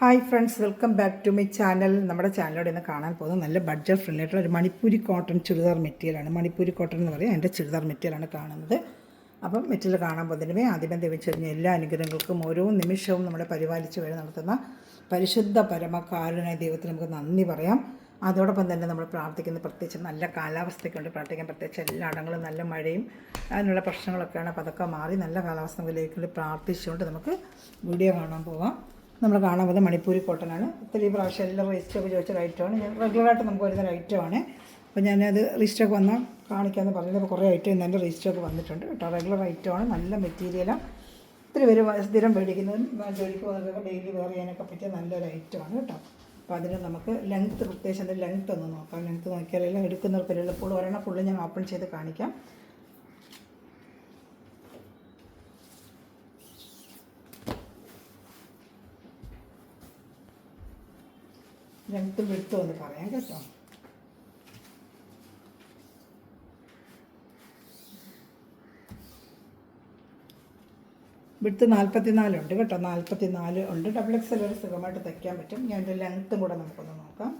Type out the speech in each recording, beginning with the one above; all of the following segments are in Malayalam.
Hi friends, welcome back to my channel. നമ്മുടെ ചാനലിലൂടെ ഇന്ന് കാണാൻ പോകുന്നത് നല്ല ബഡ്ജറ്റ് ഫ്രണ്ട്ലി ആയിട്ടുള്ള ഒരു മണിപ്പൂരി കോട്ടൺ ചുരിദാർ മെറ്റീരിയലാണ്. മണിപ്പൂരി കോട്ടൺ എന്ന് പറയും, അതിൻ്റെ ചുരിദാർ മെറ്റീരിയലാണ് കാണുന്നത്. അപ്പം മെറ്റീരിയൽ കാണാൻ പോകുന്നതിനുമേ ആദ്യമേ ദൈവം എല്ലാ അനുഗ്രഹങ്ങൾക്കും ഓരോ നിമിഷവും നമ്മളെ പരിപാലിച്ച് വരെ നടത്തുന്ന പരിശുദ്ധ പരമകാരുണ്യ ദൈവത്തിന് നമുക്ക് നന്ദി പറയാം. അതോടൊപ്പം തന്നെ നമ്മൾ പ്രാർത്ഥിക്കുന്ന പ്രത്യേകിച്ച് നല്ല കാലാവസ്ഥയ്ക്ക് വേണ്ടി പ്രാർത്ഥിക്കാൻ. പ്രത്യേകിച്ച് എല്ലായിടങ്ങളും നല്ല മഴയും അതിനുള്ള പ്രശ്നങ്ങളൊക്കെയാണ്. അപ്പോൾ അതൊക്കെ മാറി നല്ല കാലാവസ്ഥയിലേക്ക് പ്രാർത്ഥിച്ചുകൊണ്ട് നമുക്ക് വീഡിയോ കാണാൻ പോകാം. നമ്മൾ കാണാൻ പോകുന്നത് മണിപ്പൂരി കോട്ടനാണ്. ഇത്തിരി പ്രാവശ്യം എല്ലാം രജിസ്റ്ററൊക്കെ ചോദിച്ച ഐറ്റമാണ്. ഞാൻ റെഗുലറായിട്ട് നമുക്ക് വരുന്ന ഐറ്റമാണ്. അപ്പോൾ ഞാനത് രജിസ്റ്ററൊക്കെ വന്നാൽ കാണിക്കാമെന്ന് പറഞ്ഞത്. അപ്പോൾ കുറേ ഐറ്റം ഇന്ന് എൻ്റെ രജിസ്റ്ററൊക്കെ വന്നിട്ടുണ്ട് കേട്ടോ. റെഗുലർ ഐറ്റമാണ്, നല്ല മെറ്റീരിയലാണ്. ഒത്തിരി പേര് സ്ഥിരം മേടിക്കുന്നതും ജോലിക്ക് പോകുന്നതൊക്കെ ഡെയിലി വെയർ ചെയ്യാനൊക്കെ പറ്റിയ നല്ലൊരു ഐറ്റമാണ് കേട്ടോ. അപ്പോൾ അതിന് നമുക്ക് ലെങ്ത്ത്, പ്രത്യേകിച്ച് അതിൻ്റെ ലെങ്ത്ത് ഒന്ന് നോക്കാം. ലെങ്ത്ത് നോക്കിയാലെല്ലാം എടുക്കുന്നവർക്ക് എളുപ്പമുള്ള ഒരെണ്ണം ഫുള്ള് ഞാൻ ഓപ്പൺ ചെയ്ത് കാണിക്കാം. ലെങ്ത്തും വിടുത്തും ഒന്ന് പറയാം കേട്ടോ. വിടുത്ത് 44 ഉണ്ട് കേട്ടോ. 44 ഉണ്ട്. ഡബിൾ എക്സൽ വരെ സുഖമായിട്ട് തയ്ക്കാൻ പറ്റും. ഞാൻ എൻ്റെ ലെങ്ത്തും കൂടെ നമുക്കൊന്ന് നോക്കാം.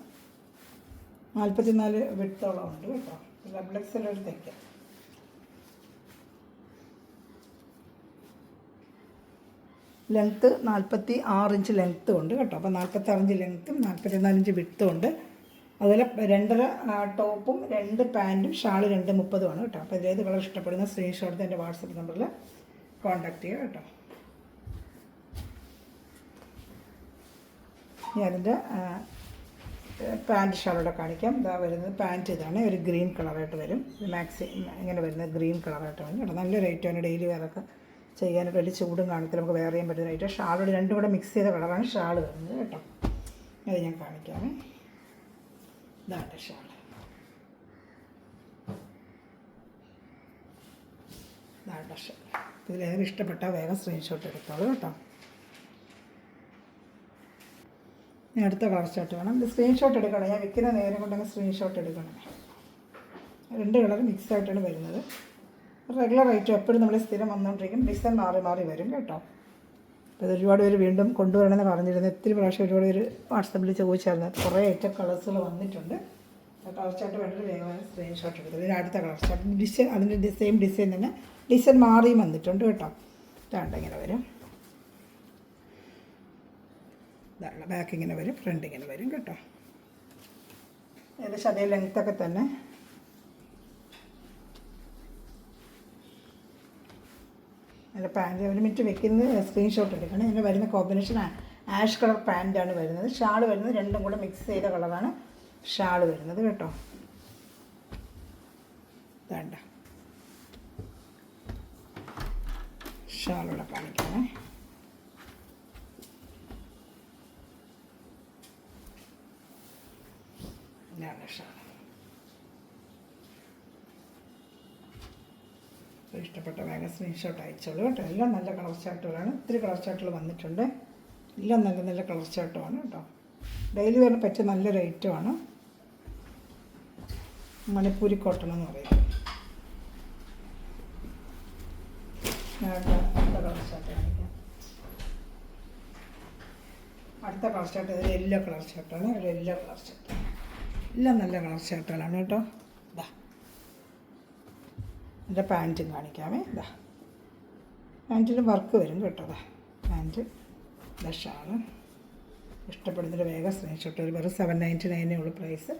44 വിടുത്തോളം ഉണ്ട് കേട്ടോ. ഡബിൾ എക്സൽ വരെ തയ്ക്കാം. ലെങ്ത്ത് 46 ഇഞ്ച് ലെങ്ത്തും ഉണ്ട് കേട്ടോ. അപ്പോൾ 46 ഇഞ്ച് ലെങ്ത്തും 44 ഇഞ്ച് വിടുത്തും ഉണ്ട്. അതുപോലെ 2.5 ടോപ്പും 2 പാൻറ്റും ഷാൾ 2.30 കേട്ടോ. അപ്പോൾ ഇതിലേത് കളർ ഇഷ്ടപ്പെടുന്ന സ്ക്രീൻഷോട്ട് എൻ്റെ വാട്സപ്പ് നമ്പറിൽ കോൺടാക്ട് ചെയ്യുക കേട്ടോ. ഞാനിൻ്റെ പാൻറ്റ് ഷാളോടെ കാണിക്കാം. ഇതാ വരുന്നത് പാൻറ്റ്. ഇതാണ് ഒരു ഗ്രീൻ കളറായിട്ട് വരും. മാക്സി ഇങ്ങനെ വരുന്നത് ഗ്രീൻ കളറായിട്ട് വരും കേട്ടോ. നല്ലൊരു ഐറ്റമാണ്. ഡെയിലി വെയറൊക്കെ ചെയ്യാനായിട്ട് വലിയ ചൂടും കാണത്തില്ല, നമുക്ക് വെയർ ചെയ്യാൻ പറ്റുന്ന ഐറ്റം. ഷാളോട് രണ്ടും കൂടെ മിക്സ് ചെയ്ത കളറാണ് ഷാൾ വരുന്നത് കേട്ടോ. അത് ഞാൻ കാണിക്കാമേ. ഇതാണ് ഷാൾ. ഇതാണ് ഷാൾ. ഇതിലേതെങ്കിലും ഇഷ്ടപ്പെട്ടാൽ വേഗം സ്ക്രീൻഷോട്ട് എടുത്തോളൂ കേട്ടോ. ഞാൻ അടുത്ത കളർ ചാർട്ട് വേണം. ഇത് സ്ക്രീൻഷോട്ട് എടുക്കണം. ഞാൻ വെക്കുന്ന നേരം കൊണ്ടങ്ങ് സ്ക്രീൻഷോട്ട് എടുക്കണം. 2 കളർ മിക്സ് ആയിട്ടാണ് വരുന്നത്. റെഗുലർ ഐറ്റം എപ്പോഴും നമ്മൾ സ്ഥിരം വന്നുകൊണ്ടിരിക്കും. ഡിസൈൻ മാറി മാറി വരും കേട്ടോ. അപ്പോൾ ഇത് ഒരുപാട് പേര് വീണ്ടും കൊണ്ടുവരണമെന്ന് പറഞ്ഞിരുന്നു. ഒത്തിരി പ്രാവശ്യം ഒരുപാട് പേര് വാട്സപ്പിൽ ചോദിച്ചായിരുന്നു. കുറേ ഐറ്റം കളേഴ്സുകൾ വന്നിട്ടുണ്ട്. കളർ ചാർട്ട് വേണ്ടിയിട്ട് വേഗം സ്ക്രീൻഷോട്ട് എടുത്തത്. ഇതിന് അടുത്ത കളർ ചാർട്ട് ഡിസൈൻ, അതിൻ്റെ സെയിം ഡിസൈൻ തന്നെ ഡിസൈൻ മാറിയും വന്നിട്ടുണ്ട് കേട്ടോ. ഇതാണ്ട് ഇങ്ങനെ വരും. ഇതാണ് ബാക്ക് ഇങ്ങനെ വരും, ഫ്രണ്ട് ഇങ്ങനെ വരും കേട്ടോ. ഏകദേശം അതേ ലെങ്ത്തൊക്കെ തന്നെ. അതിൻ്റെ പാൻറ്റ് 1 മിനിറ്റ് വെക്കുന്നത് സ്ക്രീൻഷോട്ട് എടുക്കണം. ഇതിന് വരുന്ന കോമ്പിനേഷൻ ആഷ് കളർ പാൻറ്റാണ് വരുന്നത്. ഷാൾ വരുന്നത് രണ്ടും കൂടെ മിക്സ് ചെയ്ത കളറാണ് ഷാൾ വരുന്നത് കേട്ടോ. വേണ്ട ഷാളോടെ കാണിക്കാമേ. ഇതാണ് ഷാൾ. ഇഷ്ടപ്പെട്ട വേഗം സ്ക്രീൻഷോട്ട് അയച്ചോളൂ കേട്ടോ. എല്ലാം നല്ല കളർ ചാർട്ടുകളാണ്. ഒത്തിരി കളർ ചാർട്ടുകൾ വന്നിട്ടുണ്ട്. എല്ലാം നല്ല നല്ല കളർ ചാർട്ടുമാണ് കേട്ടോ. ഡെയിലി വരാൻ പറ്റിയ നല്ലൊരു ഐറ്റമാണ് മണിപ്പൂരി കോട്ടൺ എന്ന് പറയുന്നത്. അടുത്ത കളർ ചാർട്ട് കാണിക്കാം. അടുത്ത കളർ ചാർട്ട് ഒരു യെല്ലോ കളർ ചാർട്ടാണ്. ഒരു യെല്ലോ കളർ ചാർട്ട്. എല്ലാം നല്ല കളർ ചാർട്ടുകളാണ് കേട്ടോ. ഇതാ എൻ്റെ പാൻറ്റും കാണിക്കാമേ. ഇതാ പാൻറ്റിന് വർക്ക് വരും കേട്ടോ. അതാ പാൻറ്റ്, ഇതാ ഷാള്. ഇഷ്ടപ്പെടുന്നതിൻ്റെ വേഗം സ്ക്രീൻഷോട്ട്. ഒരു വെറും 799 ഉള്ള പ്രൈസ്.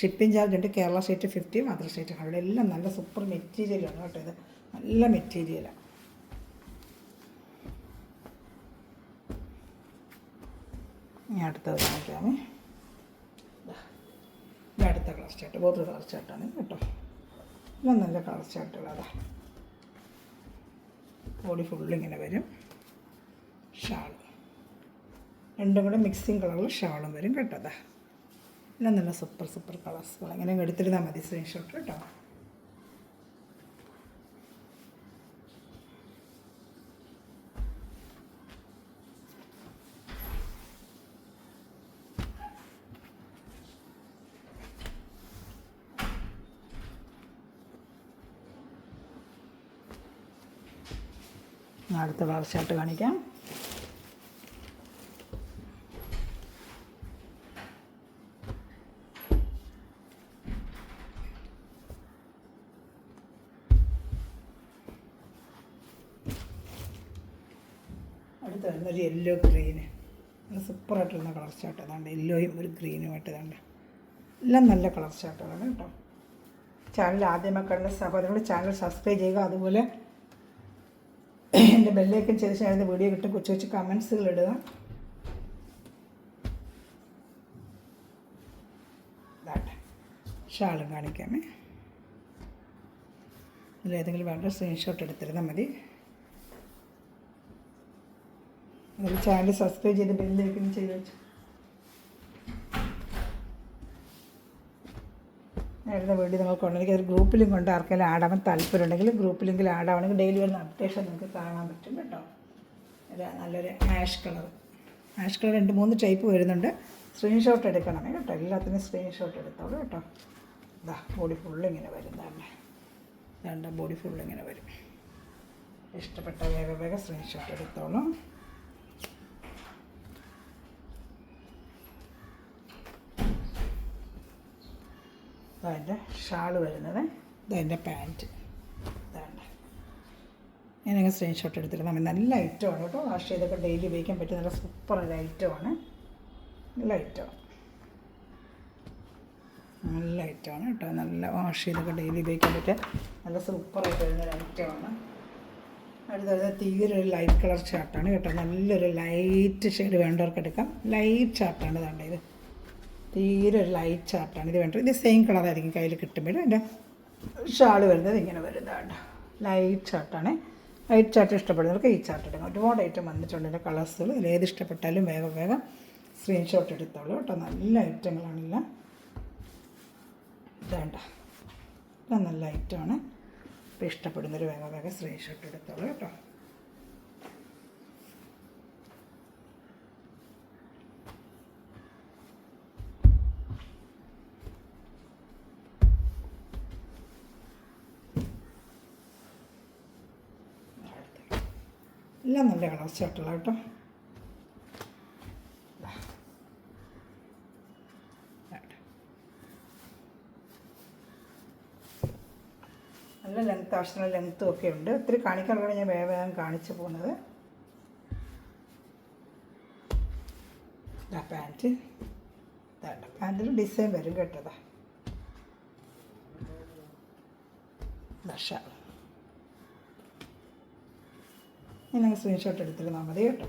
ഷിപ്പിംഗ് ചാർജ് ഉണ്ട്. Kerala state 50, other state 100. എല്ലാം നല്ല സൂപ്പർ മെറ്റീരിയലാണ് കേട്ടോ. ഇത് നല്ല മെറ്റീരിയലാണ്. ഇനി അടുത്തത് കാണിക്കാമേ. ഇത് അടുത്ത കളർ ചാർട്ട്, ബോത്ത് കളർ ചാർട്ടാണ് കേട്ടോ. എല്ലാം നല്ല കളർ ചാർട്ടുകളാണ്. ബോഡി ഫുള്ളിങ്ങനെ വരും. ഷാൾ രണ്ടും കൂടെ മിക്സിങ് കളറിൽ ഷാളും വരും കേട്ടോ. അതാ എല്ലാം നല്ല സൂപ്പർ സൂപ്പർ കളേഴ്സുകൾ. എങ്ങനെ എടുത്തിരുന്നാൽ മതി സ്ക്രീൻഷോട്ട് കേട്ടോ. അടുത്ത കളർ ചാർട്ട് കാണിക്കാം. വരുന്നൊരു യെല്ലോ ഗ്രീന്, നല്ല സൂപ്പറായിട്ടുള്ള കളർ ചാർട്ട്. അതാണ്ട് യെല്ലോയും ഒരു ഗ്രീനുമായിട്ട് ഇതാണ്ട് എല്ലാം നല്ല കളർ ചാർട്ടുകളാണ് കേട്ടോ. ചാനൽ ആദ്യമായി കാണുന്ന സഹോദരങ്ങൾ ചാനൽ സബ്സ്ക്രൈബ് ചെയ്യുക. അതുപോലെ എൻ്റെ ബെല്ലൈക്കൻ ചെയ്ത ശേഷം വീഡിയോ കിട്ടും. കൊച്ചു കൊച്ചു കമൻസുകൾ ഇടുക. ഇതാട്ടെ ഷാളും കാണിക്കാമേ. ഇതിലേതെങ്കിലും വേണ്ട സ്ക്രീൻഷോട്ട് എടുത്തിരുന്നാൽ മതി. അതിൽ ചാനൽ സബ്സ്ക്രൈബ് ചെയ്ത് ബെല്ലൈക്കൻ ചെയ്ത് വെച്ചു. നേരത്തെ വീഡിയോ നിങ്ങൾക്ക് ഒരു ഗ്രൂപ്പ് ലിങ്ക് കൊണ്ട് ആർക്കെങ്കിലും ആടാൻ താല്പര്യമുണ്ടെങ്കിൽ ഗ്രൂപ്പ് ലിങ്കിൽ ആടാവണമെങ്കിൽ ഡെയിലി വരുന്ന അപ്ഡേഷൻ നിങ്ങൾക്ക് കാണാൻ പറ്റും കേട്ടോ. നല്ലൊരു ആഷ് കളർ 2-3 ടൈപ്പ് വരുന്നുണ്ട്. സ്ക്രീൻഷോട്ട് എടുക്കണമേ കേട്ടോ. എല്ലാത്തിനും സ്ക്രീൻഷോട്ട് എടുത്തോളൂ കേട്ടോ. ഇതാ ബോഡി ഫുള്ള് ഇങ്ങനെ വരുന്നതാണ്. രണ്ടാം ബോഡി ഫുള്ള് ഇങ്ങനെ വരും. ഇഷ്ടപ്പെട്ട വേഗം സ്ക്രീൻഷോട്ട് എടുത്തോളൂ. ഇതതിൻ്റെ ഷാള് വരുന്നത്, ഇതതിൻ്റെ പാൻറ്റ്. ഇതാണ് ഞാനങ്ങനെ സ്ക്രീൻഷോട്ട് എടുത്തിട്ട് നമ്മൾ നല്ല ഐറ്റമാണ് കേട്ടോ. വാഷ് ചെയ്തൊക്കെ ഡെയിലി ഉപയോഗിക്കാൻ പറ്റിയ നല്ല സൂപ്പർ ഒരു ഐറ്റമാണ്. നല്ല ഐറ്റമാണ് കേട്ടോ. നല്ല വാഷ് ചെയ്തൊക്കെ ഡെയിലി ഉപയോഗിക്കാൻ പറ്റിയ നല്ല സൂപ്പറായിട്ട് വരുന്നൊരു ഐറ്റമാണ്. അടുത്തത് തീരെ ഒരു ലൈറ്റ് കളർ ചാർട്ടാണ് കേട്ടോ. നല്ലൊരു ലൈറ്റ് ഷെയ്ഡ് വേണ്ടവർക്ക് എടുക്കാം. ലൈറ്റ് ചാർട്ടാണ് ഇതാണ്ട്. ഇത് തീരെ ഒരു ലൈറ്റ് ചാർട്ടാണ്. ഇത് വേണ്ടത് ഇത് സെയിം കളറായിരിക്കും കയ്യിൽ കിട്ടുമ്പോൾ. എൻ്റെ ഷാള് വരുന്നത് ഇങ്ങനെ വരുന്നതാണ്. ലൈറ്റ് ചാർട്ടാണ്. ലൈറ്റ് ചാർട്ട് ഇഷ്ടപ്പെടുന്നവർക്ക് ഈ ചാർട്ട് എടുക്കാം. ഒരുപാട് ഐറ്റം വന്നിട്ടുണ്ട് എൻ്റെ കളേഴ്സുകൾ. ഇതിലേത് ഇഷ്ടപ്പെട്ടാലും വേഗം സ്ക്രീൻഷോട്ട് എടുത്തോളൂ കേട്ടോ. നല്ല ഐറ്റങ്ങളാണെല്ലാം. ഇതാണ്ട ഇതാ നല്ല ഐറ്റമാണ്. ഇപ്പോൾ ഇഷ്ടപ്പെടുന്നൊരു വേഗം സ്ക്രീൻഷോട്ട് എടുത്തോളൂ കേട്ടോ. എല്ലാം നല്ല കളർ ചാർട്ടുകളാണ് കേട്ടോ. നല്ല ലെങ്ത്ത്, ആവശ്യമുള്ള ലെങ്ത്തും ഒക്കെ ഉണ്ട്. ഒത്തിരി കാണിക്കാനുള്ള ഞാൻ വേഗം കാണിച്ചു പോകുന്നത്. പാൻറ്റ് പാൻറ്റിൽ ഡിസൈൻ വരും കേട്ടതാ. ഷാൾ ഇങ്ങനെ സ്ക്രീൻഷോട്ട് എടുത്തിരുന്നാൽ മതി കേട്ടോ.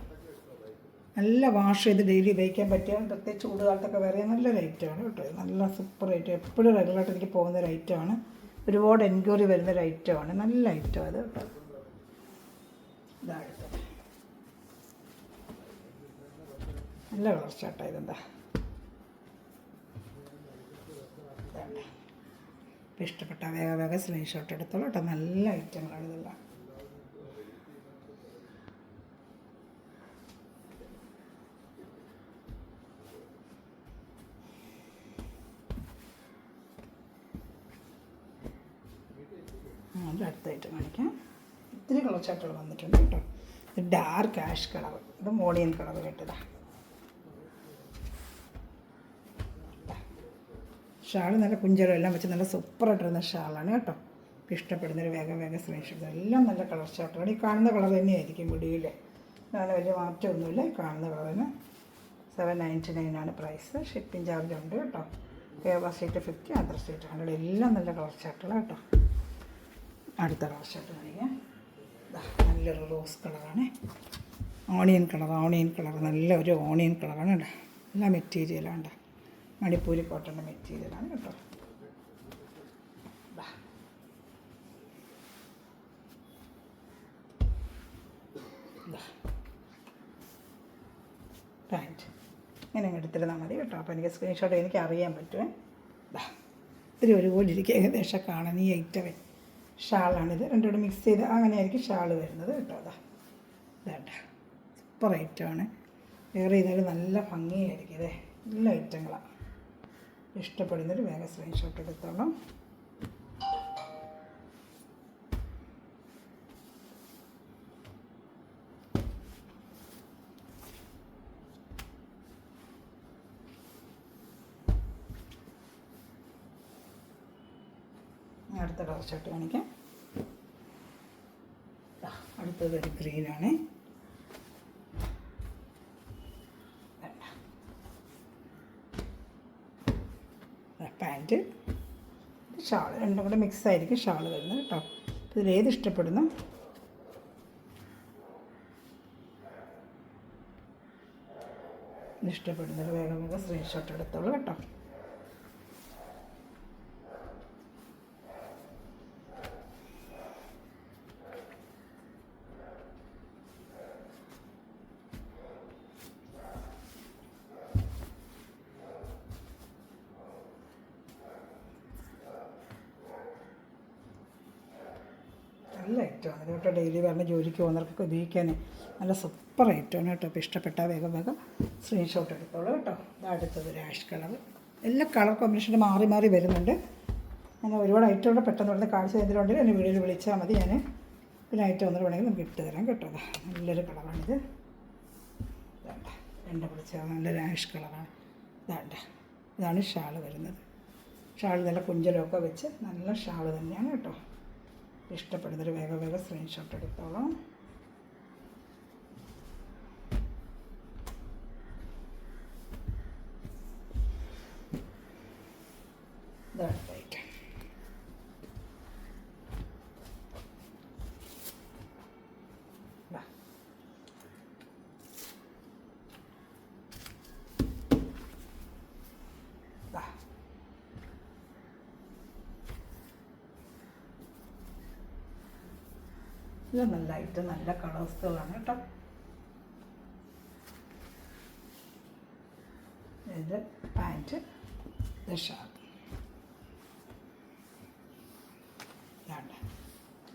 നല്ല വാഷ് ചെയ്ത് ഡെയിലി ഉപയോഗിക്കാൻ പറ്റിയ, പ്രത്യേകിച്ച് ചൂടുകാലത്തൊക്കെ വേറെ നല്ലൊരു ഐറ്റമാണ് കേട്ടോ. നല്ല സൂപ്പർ ഐറ്റം. എപ്പോഴും റെഗുലറായിട്ട് എനിക്ക് പോകുന്നൊരു ഐറ്റമാണ്. ഒരുപാട് എൻക്വയറി വരുന്നൊരു ഐറ്റമാണ്. നല്ല ഐറ്റം അത് കേട്ടോ. ഇതാണ് നല്ല കളർ ചാർട്ടാണ്. ഇതെന്താ ഇപ്പം ഇഷ്ടപ്പെട്ട വേഗം സ്ക്രീൻഷോട്ട് എടുത്തോളൂ കേട്ടോ. നല്ല ഐറ്റങ്ങളാണ് ഇതെല്ലാം. അടുത്തായിട്ട് കാണിക്കാം. ഇത്തിരി കളർ ചാർട്ടുകൾ വന്നിട്ടുണ്ട് കേട്ടോ. ഇത് ഡാർക്ക് ആഷ് കളർ, ഇത് മോണിയൻ കളർ കേട്ടതാ. ഷാൾ നല്ല കുഞ്ചലും എല്ലാം വെച്ച് നല്ല സൂപ്പറായിട്ടിരുന്ന ഷാളാണ് കേട്ടോ. ഇഷ്ടപ്പെടുന്നൊരു വേഗം സ്ക്രീൻഷോട്ട്. എല്ലാം നല്ല കളർ ചാർട്ടുകൾ. ഈ കാണുന്ന കളർ തന്നെയായിരിക്കും വീഡിയോയിൽ. അതാണ് വലിയ മാറ്റമൊന്നുമില്ല. ഈ കാണുന്ന കളറിന് 799 പ്രൈസ്. ഷിപ്പിംഗ് ചാർജ് ഉണ്ട് കേട്ടോ. Kerala state 50, Andhra state 100. എല്ലാം നല്ല കളർ ചാർട്ടുകളാണ് കേട്ടോ. അടുത്ത കളർ ചാർട്ട് കാണിക്കാം. നല്ലൊരു റോസ് കളറാണ്. ഓണിയൻ കളർ നല്ലൊരു ഓണിയൻ കളറാണ് കേട്ടോ. എല്ലാ മെറ്റീരിയലാണ്. മണിപ്പൂരി കോട്ടൻ്റെ മെറ്റീരിയലാണ് കേട്ടോ. പാൻറ്റ് ഇങ്ങനെ എടുത്തിരുന്നാൽ മതി കേട്ടോ. അപ്പോൾ എനിക്ക് സ്ക്രീൻഷോട്ട് എനിക്ക് അറിയാൻ പറ്റുമേ. ഇത്തിരി ഒരുപോലെ ഇരിക്കും ഏകദേശം കാണാൻ ഈ ഐറ്റമേ. ഷാളാണിത്. രണ്ടുകൂടെ മിക്സ് ചെയ്ത് അങ്ങനെയായിരിക്കും ഷാൾ വരുന്നത് കേട്ടോ. ഇതാണ്ട സൂപ്പർ ഐറ്റമാണ്. വേറെ ചെയ്താലും നല്ല ഭംഗിയായിരിക്കും. ഇതേ എല്ലാ ഐറ്റങ്ങളാണ്. ഇഷ്ടപ്പെടുന്നൊരു വേഗം സ്ക്രീൻഷോട്ട് എടുത്തോളാം. അടുത്ത കളർ ചാർട്ട് കാണിക്കാം. അടുത്തതൊരു ഗ്രീനാണ്. പാൻറ്റ്, ഷാൾ, രണ്ടും കൂടെ മിക്സ് ആയിരിക്കും ഷാൾ വരുന്നത് കേട്ടോ. ഇതിലേത് ഇഷ്ടപ്പെടുന്നു ഇഷ്ടപ്പെടുന്നത് വേഗം വേഗം സ്ക്രീൻഷോട്ട് എടുത്തോളൂ കേട്ടോ. നല്ല ഐറ്റമാണ് ഇത് കേട്ടോ. ഡെയിലി വരുന്ന ജോലിക്ക് പോകുന്നവർക്കൊക്കെ ഉപയോഗിക്കാൻ നല്ല സൂപ്പർ ഐറ്റമാണ് കേട്ടോ. അപ്പോൾ ഇഷ്ടപ്പെട്ടാൽ വേഗം വേഗം സ്ക്രീൻഷോട്ട് എടുത്തോളൂ കേട്ടോ. അടുത്തത് ഒരു ആഷ് കളർ. എല്ലാ കളർ കോമ്പിനേഷനും മാറി മാറി വരുന്നുണ്ട്. ഞാൻ ഒരുപാട് ഐറ്റം കൂടെ പെട്ടെന്ന് വരുന്ന കാഴ്ച ചെയ്തിട്ടുണ്ടെങ്കിൽ എന്നെ വീഡിയോയിൽ വിളിച്ചാൽ മതി. ഞാൻ പിന്നെ ഐറ്റം ഒന്നും വേണമെങ്കിൽ നമുക്ക് ഇട്ട് തരാം കേട്ടോ. നല്ലൊരു കളറാണിത്. ഇതാണ്ട രണ്ട് വിളിച്ചാൽ നല്ലൊരു ആഷ് കളറാണ്. ഇതാണ് ഷാള് വരുന്നത്. ഷാൾ നല്ല കുഞ്ചലൊക്കെ വെച്ച് നല്ല ഷാള് തന്നെയാണ് കേട്ടോ. ഇഷ്ടപ്പെടുന്നൊരു വേഗം വേഗം സ്ക്രീൻഷോട്ട് എടുത്തോളാം. ഇതാണ് റൈറ്റ്. ഇത് നല്ല ഐറ്റം, നല്ല കളേഴ്സുകളാണ് കേട്ടോ. ഇത് പാൻറ്റ്, ഇത് ഷാൾ.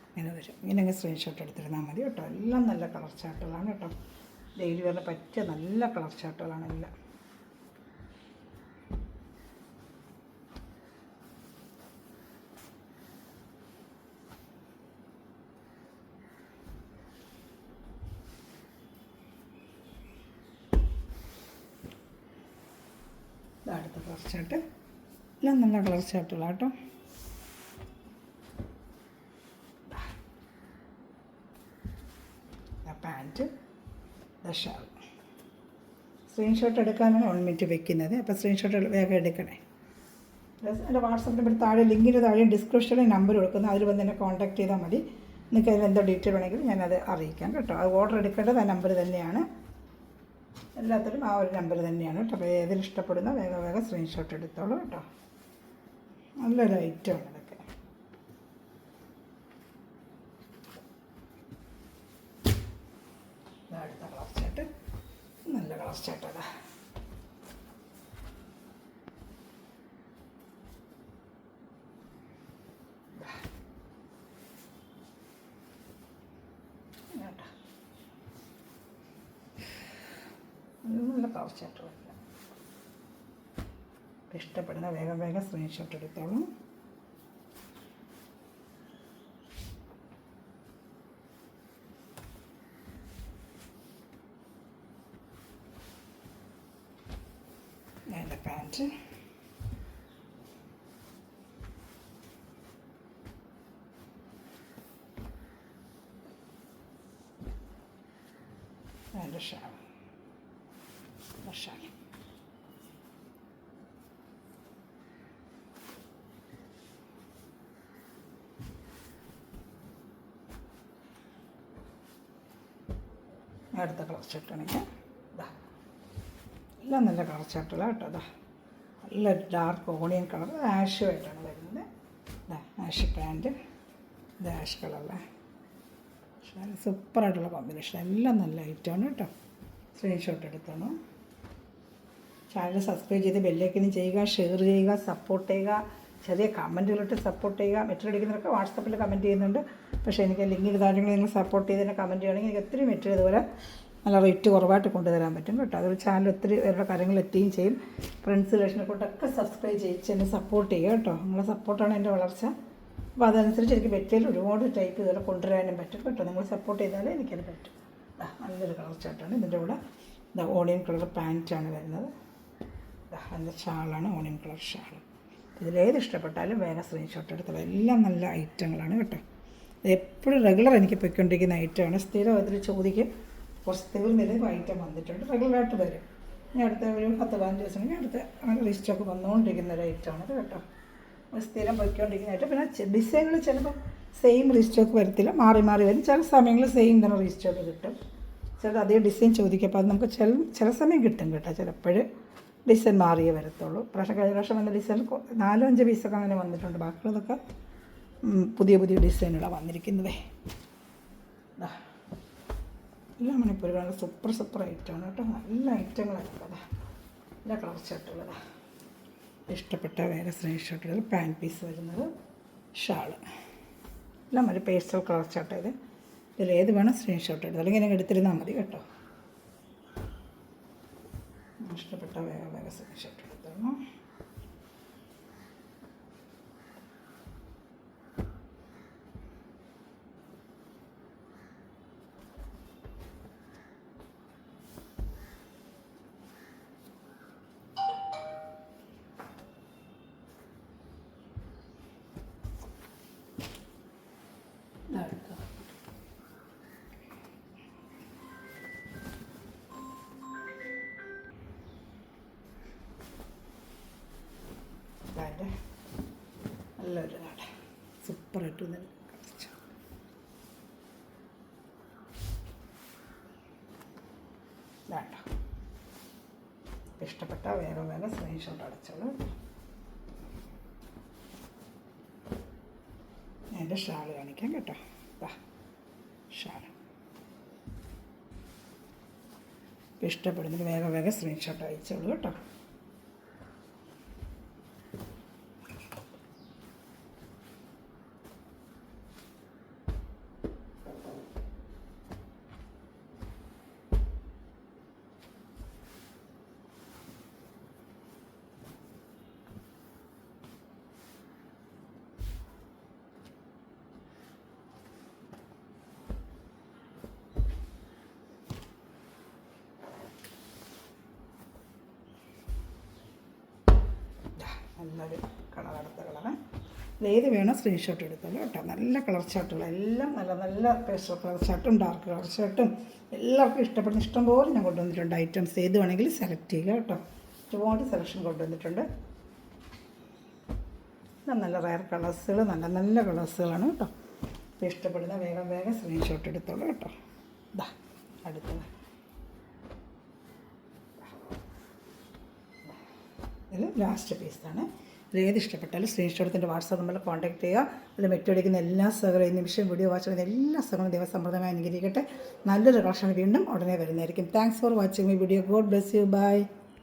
ഇങ്ങനെ വരും. ഇങ്ങനെ സ്ക്രീൻഷോട്ട് എടുത്തിരുന്നാൽ മതി കേട്ടോ. എല്ലാം നല്ല കളർ ചാർട്ടുകളാണ് കേട്ടോ. ഡെയിലി വരെ പറ്റിയ നല്ല കളർ ചാർട്ടുകളാണ് എല്ലാം. അടുത്ത കളർ ചാർട്ട്. എല്ലാം നല്ല കളർ ചാർട്ടുകളാണ് കേട്ടോ. Pant, shawl. സ്ക്രീൻഷോട്ട് എടുക്കാനാണ് 1 മിനിറ്റ് വെക്കുന്നത്. അപ്പോൾ സ്ക്രീൻഷോട്ട് വേഗം എടുക്കണേ. എൻ്റെ വാട്സപ്പ് നമ്പർ താഴെ ലിങ്കിൻ്റെ താഴെ ഡിസ്ക്രിപ്ഷനിൽ നമ്പർ കൊടുക്കുന്നത്. അതിൽ വന്ന് എന്നെ കോൺടാക്ട് ചെയ്താൽ മതി. നിങ്ങൾക്ക് അതിൽ എന്തോ ഡീറ്റെയിൽ വേണമെങ്കിൽ ഞാനത് അറിയിക്കാം കേട്ടോ. അത് ഓർഡർ എടുക്കേണ്ടത് ആ നമ്പർ തന്നെയാണ്. എല്ലാത്തിലും ആ ഒരു നമ്പർ തന്നെയാണ് കേട്ടോ. അപ്പോൾ ഏതിൽ ഇഷ്ടപ്പെടുന്ന വേഗം വേഗം സ്ക്രീൻഷോട്ട് എടുത്തോളൂ കേട്ടോ. നല്ലൊരു ഐറ്റമാണ് ഇതൊക്കെ. അടുത്ത കളർ ചാർട്ട്. നല്ല കളർ ചാർട്ടാണ്. നല്ല കളർ ചാർട്ടുകളല്ല. ഇഷ്ടപ്പെടുന്ന വേഗം വേഗം സ്ക്രീൻഷോട്ട് എടുത്തോളൂ. അതിൻ്റെ പാൻറ്റ്, അതിൻ്റെ ഷാൾ. അടുത്ത കളർ ചാർട്ടാണെങ്കിൽ എല്ലാം നല്ല കളർ ചാർട്ടുകളാണ് കേട്ടോ. നല്ല ഡാർക്ക് ഓണിയൻ കളർ ആഷുമായിട്ടാണ് വരുന്നത്. ആഷ് പാൻറ്റ്, ഇത് ആഷ് കളറല്ലേ. സൂപ്പറായിട്ടുള്ള കോമ്പിനേഷൻ. എല്ലാം നല്ല ഐറ്റമാണ് കേട്ടോ. സ്ക്രീൻഷോട്ട് എടുത്തോളൂ. ചാനൽ സബ്സ്ക്രൈബ് ചെയ്ത് ബെല്ലൈക്കനും ചെയ്യുക, ഷെയർ ചെയ്യുക, സപ്പോർട്ട് ചെയ്യുക. ചെറിയ കമൻറ്റുകളിട്ട് സപ്പോർട്ട് ചെയ്യുക. മെറ്റീരിയൽ എടുക്കുന്നവരൊക്കെ വാട്സപ്പിൽ കമൻറ്റ് ചെയ്യുന്നുണ്ട്. പക്ഷേ എനിക്ക് ലിങ്കിൻ്റെ താഴെ നിങ്ങൾ സപ്പോർട്ട് ചെയ്തതിനെ കമൻറ്റ് ചെയ്യണമെങ്കിൽ എനിക്ക് ഒത്തിരി മെറ്റീരിയൽ ഇതുപോലെ നല്ല റേറ്റ് കുറവായിട്ട് കൊണ്ടുതരാൻ പറ്റും കേട്ടോ. അതൊരു ചാനൽ ഒത്തിരി പേരുടെ കാര്യങ്ങൾ എത്തുകയും ചെയ്യും. ഫ്രണ്ട്സ് റിലേഷനെ കൊണ്ടൊക്കെ സബ്സ്ക്രൈബ് ചെയ്യിച്ച് എന്നെ സപ്പോർട്ട് ചെയ്യുക കേട്ടോ. നിങ്ങളുടെ സപ്പോർട്ടാണ് എൻ്റെ വളർച്ച. അപ്പോൾ അതനുസരിച്ച് എനിക്ക് മെറ്റീരിയൽ ഒരുപാട് ടൈപ്പ് ഇതുപോലെ കൊണ്ടുവരാനും പറ്റും കേട്ടോ. നിങ്ങൾ സപ്പോർട്ട് ചെയ്താലേ എനിക്കത് പറ്റും. നല്ലൊരു കളർ ചാർട്ടാണ്. ഇതിൻ്റെ കൂടെ ഓണിയൻ കളർ പാൻറ്റാണ് വരുന്നത്. അതിൻ്റെ ഷാളാണ് ഓണിയൻ കളർ ഷാൾ. ഇതിലേത് ഇഷ്ടപ്പെട്ടാലും വേഗം സ്ക്രീൻഷോട്ട് എടുത്തോളൂ. എല്ലാം നല്ല ഐറ്റങ്ങളാണ് കേട്ടോ. എപ്പോഴും റെഗുലർ എനിക്ക് പൊയ്ക്കൊണ്ടിരിക്കുന്ന ഐറ്റമാണ്. സ്ഥിരം അതിൽ ചോദിക്കും. കുറച്ച് തീർന്നില്ലെങ്കിൽ ഐറ്റം വന്നിട്ടുണ്ട്. റെഗുലറായിട്ട് വരും. ഇനി അടുത്ത ഒരു 10-15 ദിവസം കഴിഞ്ഞ് അടുത്ത അങ്ങനെ റീസ്റ്റോക്ക് വന്നുകൊണ്ടിരിക്കുന്ന ഒരു ഐറ്റമാണത് കേട്ടോ. സ്ഥിരം പൊയ്ക്കൊണ്ടിരിക്കുന്ന ഐറ്റം. പിന്നെ ഡിസൈനുകൾ ചിലപ്പോൾ സെയിം റീസ്റ്റോക്ക് വരത്തില്ല, മാറി മാറി വരും. ചില സമയങ്ങളിൽ സെയിം തന്നെ റീസ്റ്റോക്ക് കിട്ടും. ചില അതേ ഡിസൈൻ ചോദിക്കും. അപ്പോൾ അത് നമുക്ക് ചില സമയം കിട്ടും കേട്ടോ. ചിലപ്പോഴും ഡിസൈൻ മാറിയേ വരത്തുള്ളൂ. പക്ഷേ കഴിഞ്ഞ പ്രാവശ്യം വന്ന ഡിസൈൻ 4-5 പീസൊക്കെ അങ്ങനെ വന്നിട്ടുണ്ട്. ബാക്കിയുള്ളതൊക്കെ പുതിയ പുതിയ ഡിസൈനുകളാണ് വന്നിരിക്കുന്നതേ. എല്ലാം മണിപ്പൂരികളാണ്. സൂപ്പർ ഐറ്റമാണ് കേട്ടോ. നല്ല ഐറ്റങ്ങളാണ്. നല്ല കളർ ഷർട്ടുള്ളതാണ്. ഇഷ്ടപ്പെട്ട വേറെ സ്ക്രീൻഷോട്ടുകൾ. പാൻറ് പീസ് വരുന്നത്, ഷാള് എല്ലാം ഒരു പേസ്റ്റൽ കളർ ഷർട്ട്. ഇതിലേത് വേണം സ്ക്രീൻഷോട്ട് എടുത്ത് അല്ലെങ്കിൽ ഞാൻ എടുത്തിരുന്നാൽ മതി കേട്ടോ. ഇഷ്ടപ്പെട്ട വേറെ സ്ക്രീൻഷോട്ട് എടുത്തോളൂ. നല്ലൊരു നാട സൂപ്പറായിട്ട് കളിച്ചു. വേണ്ട ഇഷ്ടപ്പെട്ട വേറെ സ്ക്രീൻഷോട്ട് അടച്ചോളൂ. എൻ്റെ ഷാള് കാണിക്കാം കേട്ടോ. ഷാള് ഇഷ്ടപ്പെടുന്നതിന് വേറെ സ്ക്രീൻഷോട്ട് അയച്ചോളൂ കേട്ടോ. നല്ലൊരു കളറടുത്ത കളറ്. ഏത് വേണം സ്ക്രീൻഷോട്ട് എടുത്തോളൂ കേട്ടോ. നല്ല കളർ ഷർട്ടുകൾ എല്ലാം നല്ല പേസ്റ്റൽ കളർ ഷർട്ടും ഡാർക്ക് കളർ ഷർട്ടും എല്ലാവർക്കും ഇഷ്ടപ്പെടുന്ന ഇഷ്ടംപോലെ ഞാൻ കൊണ്ടുവന്നിട്ടുണ്ട്. ഐറ്റംസ് ഏത് വേണമെങ്കിലും സെലക്ട് ചെയ്യുക കേട്ടോ. ഒരുപാട് സെലക്ഷൻ കൊണ്ടുവന്നിട്ടുണ്ട്. നല്ല റയർ കളേഴ്സുകൾ, നല്ല കളേഴ്സുകളാണ് കേട്ടോ. അപ്പോൾ ഇഷ്ടപ്പെടുന്ന വേഗം സ്ക്രീൻഷോട്ട് എടുത്തോളൂ കേട്ടോ. അടുത്തത് ഇത് ലാസ്റ്റ് പീസാണ്. ഏത് ഇഷ്ടപ്പെട്ടാലും സ്ക്രീൻഷോട്ടിൻ്റെ വാട്സാപ്പ് നമ്പറിൽ കോൺടാക്ട് ചെയ്യുക. അതിൽ മെറ്റടിക്കുന്ന എല്ലാ സഹകളും നിമിഷം വീഡിയോ വാച്ച് ചെയ്യുന്ന എല്ലാ സഹകളും ദൈവസമ്മർദ്ദമായി അനുകരിക്കട്ടെ. നല്ലൊരു കളക്ഷൻ വീണ്ടും ഉടനെ വരുന്നതായിരിക്കും. Thanks for watching my video. God bless you. By.